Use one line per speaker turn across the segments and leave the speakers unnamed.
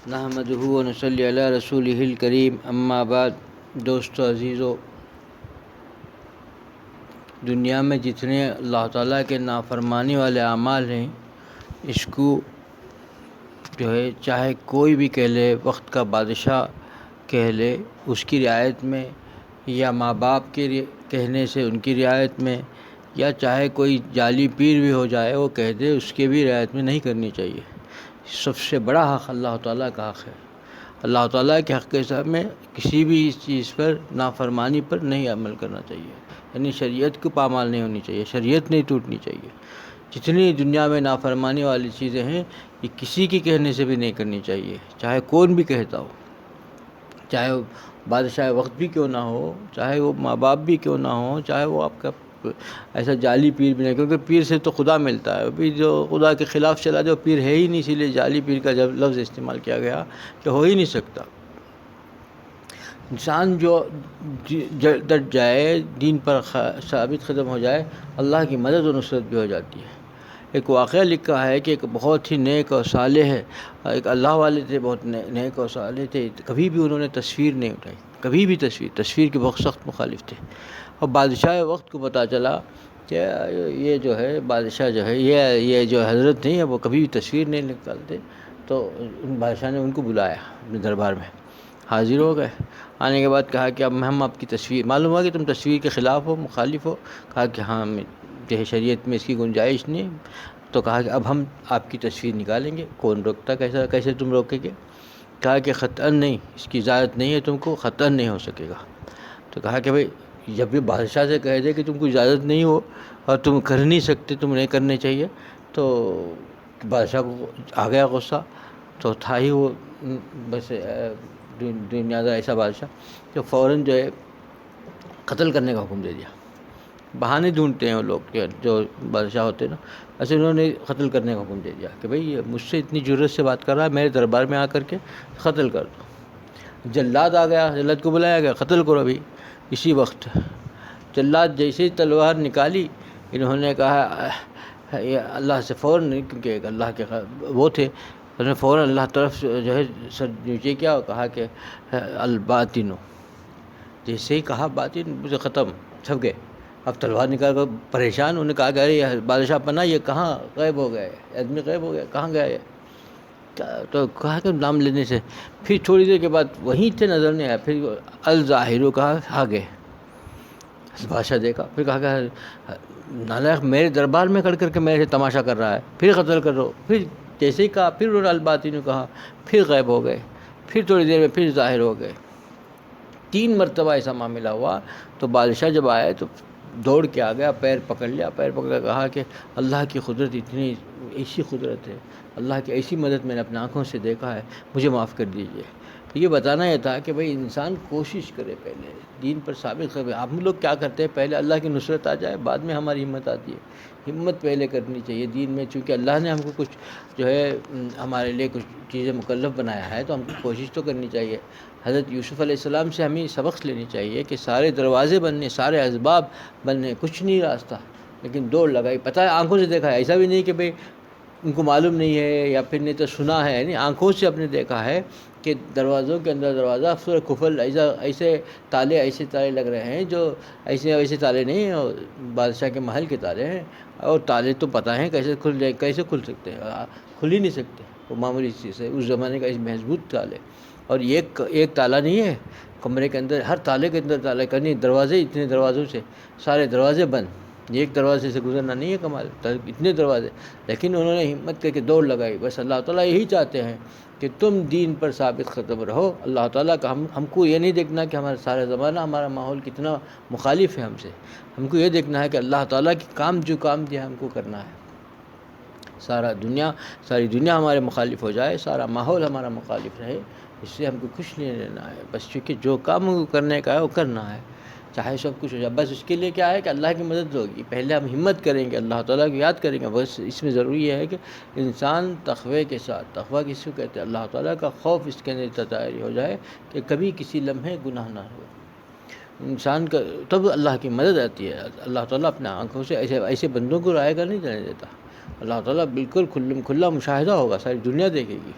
نحمدہ و نصلی علی رسولہ الکریم، اما بعد۔ دوستو عزیزو، دنیا میں جتنے اللہ تعالیٰ کے نافرمانی والے اعمال ہیں، اس کو جو ہے چاہے کوئی بھی کہہ لے، وقت کا بادشاہ کہہ لے، اس کی رعایت میں، یا ماں باپ کے کہنے سے ان کی رعایت میں، یا چاہے کوئی جعلی پیر بھی ہو جائے وہ کہہ دے، اس کے بھی رعایت میں نہیں کرنی چاہیے۔ سب سے بڑا حق اللہ تعالیٰ کا حق ہے۔ اللہ تعالیٰ کے حق کے حساب میں کسی بھی اس چیز پر، نافرمانی پر نہیں عمل کرنا چاہیے، یعنی شریعت کو پامال نہیں ہونی چاہیے، شریعت نہیں ٹوٹنی چاہیے۔ جتنی دنیا میں نافرمانی والی چیزیں ہیں، یہ کسی کے کہنے سے بھی نہیں کرنی چاہیے، چاہے کون بھی کہتا ہو، چاہے وہ بادشاہ وقت بھی کیوں نہ ہو، چاہے وہ ماں باپ بھی کیوں نہ ہو، چاہے وہ آپ کا ایسا جعلی پیر بھی نہیں، کیونکہ پیر سے تو خدا ملتا ہے، پیر جو خدا کے خلاف چلا جائے وہ پیر ہے ہی نہیں، اسی لیے جعلی پیر کا جب لفظ استعمال کیا گیا کہ ہو ہی نہیں سکتا۔ انسان جو ڈٹ جائے، دین پر ثابت قدم ہو جائے، اللہ کی مدد و نصرت بھی ہو جاتی ہے۔ ایک واقعہ لکھا ہے کہ ایک بہت ہی نیک اور صالح ہے، ایک اللہ والے تھے، بہت نیک اور صالح تھے، کبھی بھی انہوں نے تصویر نہیں اٹھائی، کبھی بھی تصویر کے بہت سخت مخالف تھے۔ اور بادشاہ وقت کو پتہ چلا کہ یہ جو ہے بادشاہ جو ہے، یہ جو حضرت نہیں ہے، وہ کبھی بھی تصویر نہیں نکالتے، تو بادشاہ نے ان کو بلایا اپنے دربار میں، حاضر ہو گئے۔ آنے کے بعد کہا کہ اب ہم آپ کی تصویر، معلوم ہوا کہ تم تصویر کے خلاف ہو، مخالف ہو، کہا کہ ہاں جو ہے شریعت میں اس کی گنجائش نہیں، تو کہا کہ اب ہم آپ کی تصویر نکالیں گے، کون روکتا، کیسے تم روکے گے؟ کہا کہ قطعاً نہیں، اس کی اجازت نہیں ہے تم کو، قطعاً نہیں ہو سکے گا۔ تو کہا کہ بھائی جب بھی بادشاہ سے کہہ دے کہ تم کو اجازت نہیں ہو اور تم کر نہیں سکتے، تم نہیں کرنے چاہیے، تو بادشاہ کو آ گیا غصہ، تو تھا ہی وہ بس دنیا ایسا بادشاہ کہ فوراً جو ہے قتل کرنے کا حکم دے دیا۔ بہانے ڈھونڈتے ہیں وہ لوگ جو بادشاہ ہوتے ہیں نا، ایسے انہوں نے قتل کرنے کا حکم دے دیا کہ بھئی یہ مجھ سے اتنی جرت سے بات کر رہا ہے، میرے دربار میں آ کر کے قتل کر دو۔ جلاد آ گیا، جلاد کو بلایا گیا، قتل کرو ابھی اسی وقت۔ جلاد جیسے ہی تلوار نکالی، انہوں نے کہا یہ اللہ سے فوراً، کیونکہ اللہ کے وہ تھے، انہوں نے فوراً اللہ طرف جو ہے سر نیچے کیا اور کہا کہ الباطن، جیسے ہی کہا باطن مجھے ختم، چھپ گئے۔ اب تلوار نکال کر پریشان، انہوں نے کہا کہ ارے بادشاہ پناہ، یہ کہاں غائب ہو گئے، آدمی غائب ہو گیا، کہاں گیا یہ؟ تو کہا کہ نام لینے سے پھر تھوڑی دیر کے بعد وہیں تھے، نظر نہیں آیا، پھر الظاہر کہا آ گئے۔ بادشاہ دیکھا، پھر کہا کہ نالائق میرے دربار میں کھڑ کر کے میرے سے تماشا کر رہا ہے، پھر قتل کر دو۔ پھر جیسے ہی کہا، پھر الباطن کہا، پھر غائب ہو گئے، پھر تھوڑی دیر میں پھر ظاہر ہو گئے۔ 3 مرتبہ ایسا معاملہ ہوا، تو بادشاہ جب آئے تو دوڑ کے آ گیا، پیر پکڑ لیا، پیر پکڑ کے کہا کہ اللہ کی قدرت اتنی ایسی قدرت ہے، اللہ کی ایسی مدد میں نے اپنے آنکھوں سے دیکھا ہے، مجھے معاف کر دیجیے۔ یہ بتانا یہ تھا کہ بھئی انسان کوشش کرے، پہلے دین پر ثابت کرے۔ ہم لوگ کیا کرتے ہیں، پہلے اللہ کی نصرت آ جائے، بعد میں ہماری ہمت آتی ہے۔ ہمت پہلے کرنی چاہیے دین میں، چونکہ اللہ نے ہم کو کچھ جو ہے ہمارے لیے کچھ چیزیں مکلف بنایا ہے، تو ہم کو کوشش تو کرنی چاہیے۔ حضرت یوسف علیہ السلام سے ہمیں سبق لینی چاہیے کہ سارے دروازے بننے، سارے اسباب بننے، کچھ نہیں راستہ، لیکن دوڑ لگائی، پتہ ہے آنکھوں سے دیکھا ہے، ایسا بھی نہیں کہ بھئی ان کو معلوم نہیں ہے یا پھر نہیں تو سنا ہے، یعنی آنکھوں سے اپنے دیکھا ہے کہ دروازوں کے اندر دروازہ سورہ کفل، ایسے تالے لگ رہے ہیں جو ایسے تالے نہیں، بادشاہ کے محل کے تالے ہیں، اور تالے تو پتہ ہیں کیسے کھل سکتے ہیں، کھل ہی نہیں سکتے، وہ معمولی چیز ہے، اس زمانے کا مضبوط تالے، اور ایک تالا نہیں ہے کمرے کے اندر، ہر تالے کے اندر تالا کرنی، دروازے اتنے دروازوں سے، سارے دروازے بند، ایک دروازے سے گزرنا نہیں ہے کمال، اتنے دروازے، لیکن انہوں نے ہمت کر کے دوڑ لگائی۔ بس اللہ تعالیٰ یہی چاہتے ہیں کہ تم دین پر ثابت قدم رہو۔ اللہ تعالیٰ کا ہم کو یہ نہیں دیکھنا کہ ہمارا سارا زمانہ، ہمارا ماحول کتنا مخالف ہے ہم سے، ہم کو یہ دیکھنا ہے کہ اللہ تعالیٰ کی جو کام دیا ہم کو کرنا ہے۔ ساری دنیا ہمارے مخالف ہو جائے، سارا ماحول ہمارا مخالف رہے، اس سے ہم کو کچھ نہیں لینا ہے، بس چونکہ جو کام ہم کو کرنے کا ہے وہ کرنا ہے، چاہے سب کچھ ہو جائے، بس اس کے لیے کیا ہے کہ اللہ کی مدد ہوگی، پہلے ہم ہمت کریں گے، اللہ تعالیٰ کو یاد کریں گے، بس اس میں ضروری یہ ہے کہ انسان تقوی کے ساتھ، تقوی کس کو کہتے ہیں، اللہ تعالیٰ کا خوف اس کے اندر تیاری ہو جائے کہ کبھی کسی لمحے گناہ نہ ہو انسان کا، تب اللہ کی مدد آتی ہے۔ اللہ تعالیٰ اپنے آنکھوں سے ایسے بندوں کو رائے گا نہیں جانے دیتا، اللہ تعالیٰ بالکل کھلا مشاہدہ ہوگا، ساری دنیا دیکھے گی،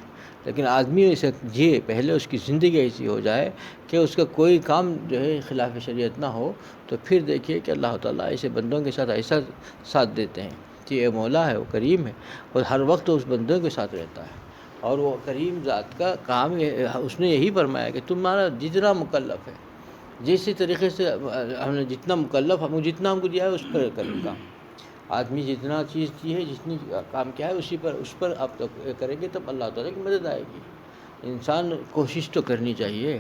لیکن آدمی ایسے جیے، پہلے اس کی زندگی ایسی ہو جائے کہ اس کا کوئی کام جو ہے خلاف شریعت نہ ہو، تو پھر دیکھیے کہ اللہ تعالیٰ ایسے بندوں کے ساتھ ایسا ساتھ دیتے ہیں کہ یہ مولا ہے، وہ کریم ہے، اور ہر وقت اس بندوں کے ساتھ رہتا ہے۔ اور وہ کریم ذات کا کام اس نے یہی فرمایا کہ تمہارا جتنا مکلف ہے، جیسے طریقے سے ہم نے جتنا مکلف جتنا ہم کو دیا ہے اس پر کریں کام۔ آدمی جتنا چیز کی ہے، جتنی کام کیا ہے اس پر آپ کریں گے تب اللہ تعالیٰ کی مدد آئے گی۔ انسان کوشش تو کرنی چاہیے۔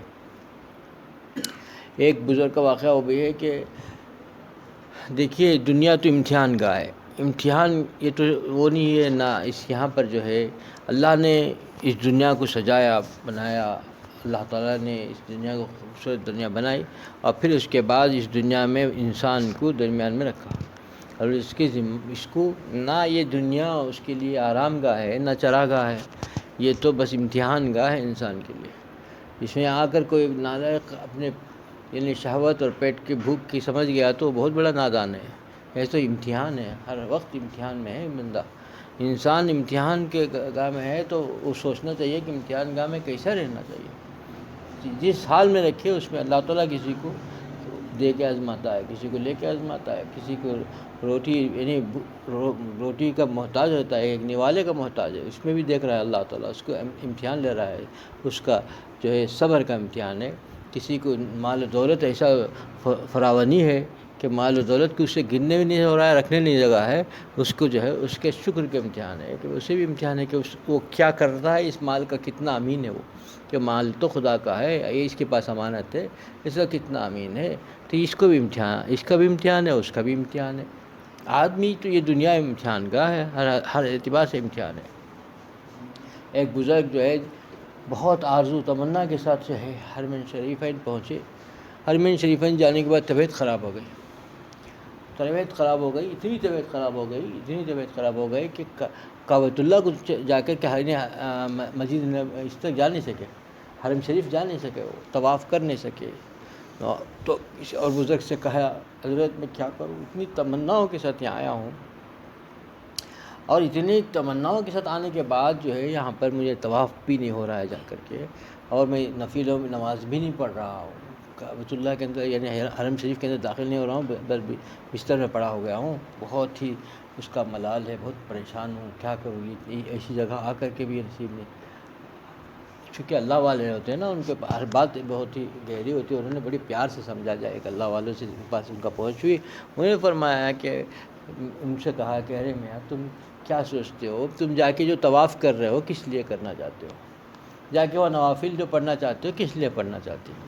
ایک بزرگ کا واقعہ وہ بھی ہے کہ دیکھیے دنیا تو امتحان گاہ ہے، امتحان یہ تو وہ نہیں ہے نہ، اس یہاں پر جو ہے اللہ نے اس دنیا کو سجایا بنایا، اللہ تعالیٰ نے اس دنیا کو خوبصورت دنیا بنائی، اور پھر اس کے بعد اس دنیا میں انسان کو درمیان میں رکھا، اور اس کو نہ یہ دنیا اس کے لیے آرام گاہ ہے نہ چراگاہ ہے، یہ تو بس امتحان گاہ ہے انسان کے لیے۔ اس میں آ کر کوئی نالائق اپنے یعنی شہوت اور پیٹ کی بھوک کی سمجھ گیا تو بہت بڑا نادان ہے۔ یہ تو امتحان ہے، ہر وقت امتحان میں ہے بندہ۔ انسان امتحان کے گاہ میں ہے تو وہ سوچنا چاہیے کہ امتحان گاہ میں کیسا رہنا چاہیے۔ جس حال میں رکھے اس میں اللہ تعالیٰ کسی کو دے کے آزماتا ہے، کسی کو لے کے آزماتا ہے، کسی کو روٹی یعنی روٹی کا محتاج ہوتا ہے، ایک نوالے کا محتاج ہے، اس میں بھی دیکھ رہا ہے اللہ تعالیٰ، اس کو امتحان لے رہا ہے، اس کا جو ہے صبر کا امتحان ہے۔ کسی کو مال و دولت ایسا فراوانی ہے کہ مال و دولت کو اسے گننے بھی نہیں ہو رہا ہے، رکھنے نہیں جگہ ہے، اس کو جو ہے اس کے شکر کا امتحان ہے، کہ اسے بھی امتحان ہے کہ وہ کیا کرتا ہے، اس مال کا کتنا امین ہے وہ، کہ مال تو خدا کا ہے، یہ اس کے پاس امانت ہے، اس کا کتنا امین ہے، تو اس کو بھی امتحان، اس کا بھی امتحان ہے، اس کا بھی امتحان ہے۔ آدمی تو یہ دنیا امتحان گاہ ہے، ہر اعتبار سے امتحان ہے۔ ایک بزرگ جو ہے بہت آرزو تمنا کے ساتھ جو ہے حرمین شریفین پہنچے، حرمین شریفین جانے کے بعد طبیعت خراب ہو گئی، اتنی طبیعت خراب ہو گئی کہ کعبۃ اللہ کو جا کر کے مسجد اس تک جا نہیں سکے، حرم شریف جا نہیں سکے، وہ طواف کر نہیں سکے۔ تو اور بزرگ سے کہا حضرت میں کیا کروں، اتنی تمناؤں کے ساتھ یہاں آیا ہوں، اور اتنی تمناؤں کے ساتھ آنے کے بعد جو ہے یہاں پر مجھے طواف بھی نہیں ہو رہا ہے جا کر کے، اور میں نفلوں میں نماز بھی نہیں پڑھ رہا ہوں، کعبۃ اللہ کے اندر یعنی حرم شریف کے اندر داخل نہیں ہو رہا ہوں، بس بستر میں پڑا ہو گیا ہوں، بہت ہی اس کا ملال ہے، بہت پریشان ہوں، کیا کروں، ایسی جگہ آ کر کے بھی نصیب نہیں۔ چونکہ اللہ والے ہوتے ہیں نا، ان کے ہر بات بہت ہی گہری ہوتی ہے، انہوں نے بڑی پیار سے سمجھا جائے کہ اللہ والوں سے پاس ان کا پہنچ ہوئی، انہوں نے فرمایا کہ ان سے کہا کہ ارے میاں تم کیا سوچتے ہو، تم جا کے جو طواف کر رہے ہو کس لیے کرنا چاہتے ہو، جا کے وہ نوافل جو پڑھنا چاہتے ہو کس لیے پڑھنا چاہتے ہو،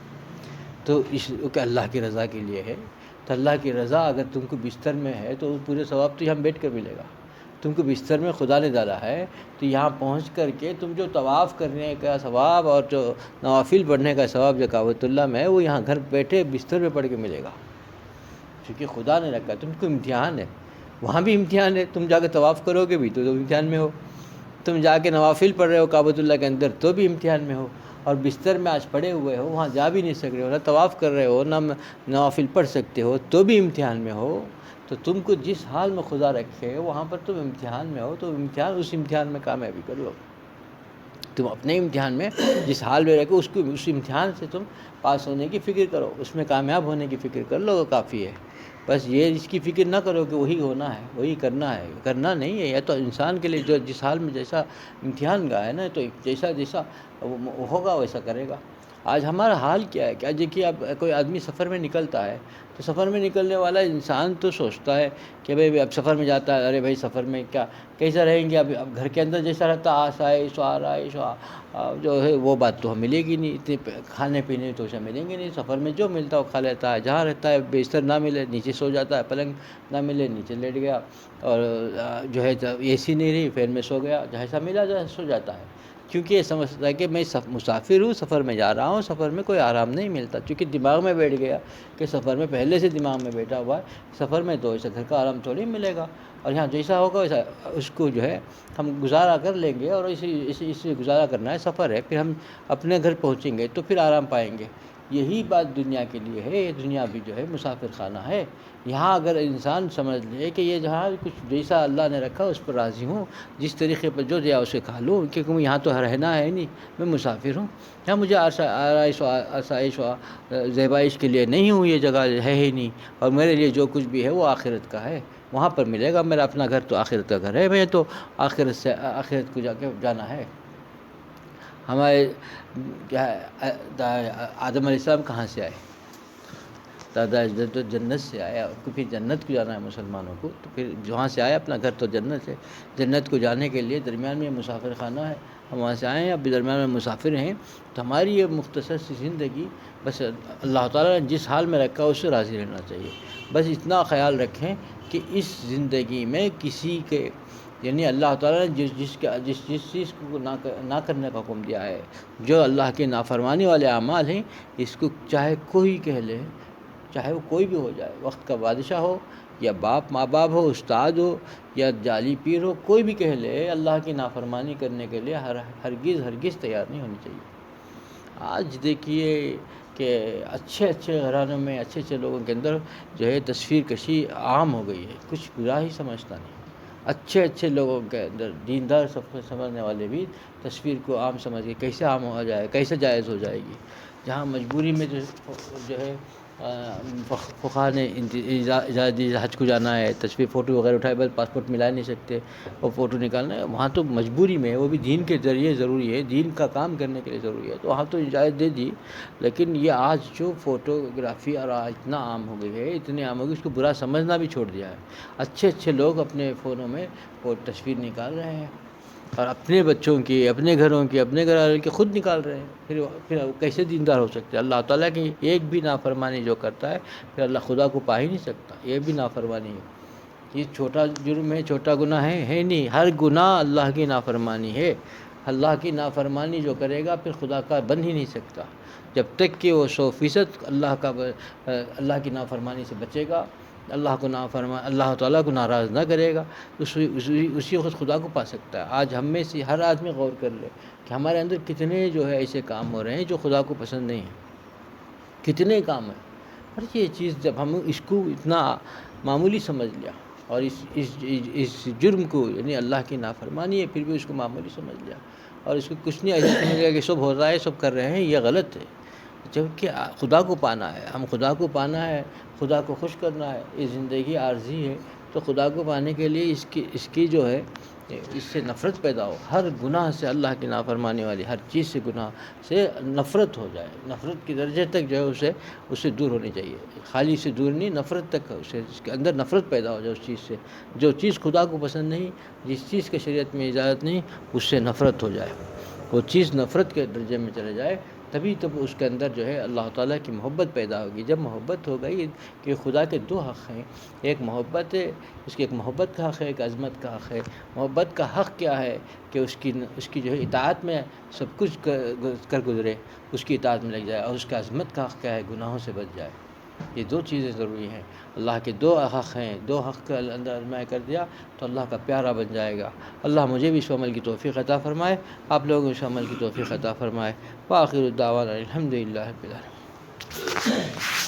تو اس کہ اللہ کی رضا کے لیے ہے، تو اللہ کی رضا اگر تم کو بستر میں ہے تو پورے ثواب تو یہاں بیٹھ کر ملے گا، تم کو بستر میں خدا نے ڈالا ہے، تو یہاں پہنچ کر کے تم جو طواف کرنے کا ثواب اور جو نوافل پڑھنے کا ثواب جو کعبۃ اللہ میں ہے وہ یہاں گھر بیٹھے بستر میں پڑھ کے ملے گا، کیونکہ خدا نے رکھا، تم کو امتحان ہے، وہاں بھی امتحان ہے، تم جا کے طواف کرو گے بھی تو امتحان میں ہو، تم جا کے نوافل پڑھ رہے ہو کعبۃ اللہ کے اندر تو بھی امتحان میں ہو، اور بستر میں آج پڑے ہوئے ہو، وہاں جا بھی نہیں سک رہے ہو، نہ طواف کر رہے ہو، نہ نوافل پڑھ سکتے ہو تو بھی امتحان میں ہو، تو تم کو جس حال میں خدا رکھے وہاں پر تم امتحان میں ہو، تو اس امتحان میں کامیابی کر لو، تم اپنے امتحان میں جس حال میں رکھو اس امتحان سے تم پاس ہونے کی فکر کرو، اس میں کامیاب ہونے کی فکر کر لو، کافی ہے، بس یہ اس کی فکر نہ کرو کہ وہی ہونا ہے، وہی کرنا ہے، کرنا نہیں ہے، یہ تو انسان کے لیے جو جس حال میں جیسا امتحان گاہ ہے نا، تو جیسا ہوگا ویسا کرے گا۔ آج ہمارا حال کیا ہے، کیا دیکھیے اب کوئی آدمی سفر میں نکلتا ہے تو سفر میں نکلنے والا انسان تو سوچتا ہے کہ بھئی اب سفر میں جاتا ہے، ارے بھائی سفر میں کیسا رہیں گے، اب گھر کے اندر جیسا رہتا آسائش آرائش جو ہے وہ بات تو ملے گی نہیں، اتنے کھانے پینے تو اسے ملیں گے نہیں، سفر میں جو ملتا ہے وہ کھا لیتا ہے، جہاں رہتا ہے بستر نہ ملے نیچے سو جاتا ہے، پلنگ نہ ملے نیچے لیٹ گیا، اور جو ہے اے سی نہیں رہی فین میں سو گیا، جیسا ملا جیسا سو جاتا ہے، کیونکہ یہ سمجھتا ہے کہ میں مسافر ہوں، سفر میں جا رہا ہوں، سفر میں کوئی آرام نہیں ملتا، کیونکہ دماغ میں بیٹھ گیا کہ سفر میں پہلے سے دماغ میں بیٹھا ہوا ہے، سفر میں تو ایسا گھر کا آرام تھوڑی ملے گا، اور یہاں جیسا ہوگا ویسا اس کو جو ہے ہم گزارا کر لیں گے، اور اسی گزارا کرنا ہے، سفر ہے، پھر ہم اپنے گھر پہنچیں گے تو پھر آرام پائیں گے، یہی بات دنیا کے لیے ہے. یہ دنیا بھی جو ہے مسافر خانہ ہے. یہاں اگر انسان سمجھ لے کہ یہ جہاں کچھ جیسا اللہ نے رکھا اس پر راضی ہوں, جس طریقے پر جو دیا اسے کھا لوں, کیونکہ یہاں تو رہنا ہے نہیں, میں مسافر ہوں. یہاں مجھے آرائش و آسائش و زیبائش کے لیے نہیں ہوں, یہ جگہ ہے ہی نہیں. اور میرے لیے جو کچھ بھی ہے وہ آخرت کا ہے, وہاں پر ملے گا. میرا اپنا گھر تو آخرت کا گھر ہے, میں تو آخرت کو جا کے جانا ہے. ہمارے کیا ہے, آدم علیہ السلام کہاں سے آئے؟ دادا اجداد تو جنت سے آیا. کو پھر جنت کو جانا ہے مسلمانوں کو, تو پھر جہاں سے آئے اپنا گھر تو جنت ہے. جنت کو جانے کے لیے درمیان میں مسافر خانہ ہے. ہم وہاں سے آئے ہیں, اب بھی درمیان میں مسافر ہیں. تو ہماری یہ مختصر سی زندگی بس اللہ تعالیٰ نے جس حال میں رکھا اس سے راضی رہنا چاہیے. بس اتنا خیال رکھیں کہ اس زندگی میں کسی کے یعنی اللہ تعالیٰ نے جس چیز کو نہ کرنے کا حکم دیا ہے, جو اللہ کے نافرمانی والے اعمال ہیں, اس کو چاہے کوئی کہہ لے, چاہے وہ کوئی بھی ہو جائے, وقت کا بادشاہ ہو یا ماں باپ ہو, استاد ہو یا جعلی پیر ہو, کوئی بھی کہہ لے, اللہ کی نافرمانی کرنے کے لیے ہرگز تیار نہیں ہونی چاہیے. آج دیکھیے کہ اچھے گھرانوں میں اچھے لوگوں کے اندر جو ہے تصویر کشی عام ہو گئی ہے. کچھ برا ہی سمجھتا نہیں. اچھے لوگوں کے اندر دیندار سمجھنے والے بھی تصویر کو عام سمجھ کے کیسے عام ہو جائے, کیسے جائز ہو جائے گی. جہاں مجبوری میں جو ہے فقہا نے اجازت دی حج کو جانا ہے, تصویر فوٹو وغیرہ اٹھائے, بس پاسپورٹ ملا نہیں سکتے اور فوٹو نکالنا ہے, وہاں تو مجبوری میں ہے, وہ بھی دین کے ذریعے ضروری ہے, دین کا کام کرنے کے لیے ضروری ہے, تو وہاں تو اجازت دے دی. لیکن یہ آج جو فوٹوگرافی اور اتنا عام ہو گئی ہے, اتنے عام ہو گئی, اس کو برا سمجھنا بھی چھوڑ دیا ہے. اچھے لوگ اپنے فونوں میں وہ تصویر نکال رہے ہیں, اور اپنے بچوں کی, اپنے گھروں کی, اپنے گھر والوں کی خود نکال رہے ہیں. پھر کیسے دیندار ہو سکتے ہیں؟ اللہ تعالیٰ کی ایک بھی نافرمانی جو کرتا ہے پھر اللہ خدا کو پا ہی نہیں سکتا. یہ بھی نافرمانی ہے. یہ چھوٹا جرم ہے, چھوٹا گناہ ہے نہیں. ہر گناہ اللہ کی نافرمانی ہے. اللہ کی نافرمانی جو کرے گا پھر خدا کا بن ہی نہیں سکتا. جب تک کہ وہ 100% اللہ کی نافرمانی سے بچے گا, اللہ تعالیٰ کو ناراض نہ کرے گا, اسی وقت خدا کو پا سکتا ہے. آج ہم میں سے ہر آدمی غور کر لے کہ ہمارے اندر کتنے جو ہے ایسے کام ہو رہے ہیں جو خدا کو پسند نہیں ہیں. کتنے کام ہیں. اور یہ چیز جب ہم اس کو اتنا معمولی سمجھ لیا, اور اس جرم کو یعنی اللہ کی نافرمانی ہے پھر بھی اس کو معمولی سمجھ لیا, اور اس کو کچھ نہیں ایسا سمجھ لیا کہ سب ہو رہا ہے, سب کر رہے ہیں, یہ غلط ہے. جبکہ خدا کو پانا ہے, ہم خدا کو پانا ہے, خدا کو خوش کرنا ہے. یہ زندگی عارضی ہے, تو خدا کو پانے کے لیے اس کی جو ہے اس سے نفرت پیدا ہو. ہر گناہ سے, اللہ کی نافرمانی والی ہر چیز سے, گناہ سے نفرت ہو جائے. نفرت کے درجے تک جو ہے اسے دور ہونی چاہیے. خالی سے دور نہیں, نفرت تک اس کے اندر نفرت پیدا ہو جائے اس چیز سے. جو چیز خدا کو پسند نہیں, جس چیز کے شریعت میں اجازت نہیں, اس سے نفرت ہو جائے. وہ چیز نفرت کے درجے میں چلے جائے, تبھی تو اس کے اندر جو ہے اللہ تعالیٰ کی محبت پیدا ہوگی. جب محبت ہو گئی کہ خدا کے دو حق ہیں, ایک محبت ہے, اس کی ایک محبت کا حق ہے, ایک عظمت کا حق ہے. محبت کا حق کیا ہے کہ اس کی جو ہے اطاعت میں سب کچھ کر گزرے, اس کی اطاعت میں لگ جائے. اور اس کا عظمت کا حق کیا ہے, گناہوں سے بچ جائے. یہ دو چیزیں ضروری ہیں. اللہ کے دو حق ہیں, دو حق کا اندر اجماع کر دیا تو اللہ کا پیارا بن جائے گا. اللہ مجھے بھی اس عمل کی توفیق عطا فرمائے, آپ لوگوں کو اس عمل کی توفیق عطا فرمائے. وآخر الدعوانا الحمدللہ رب العالمین.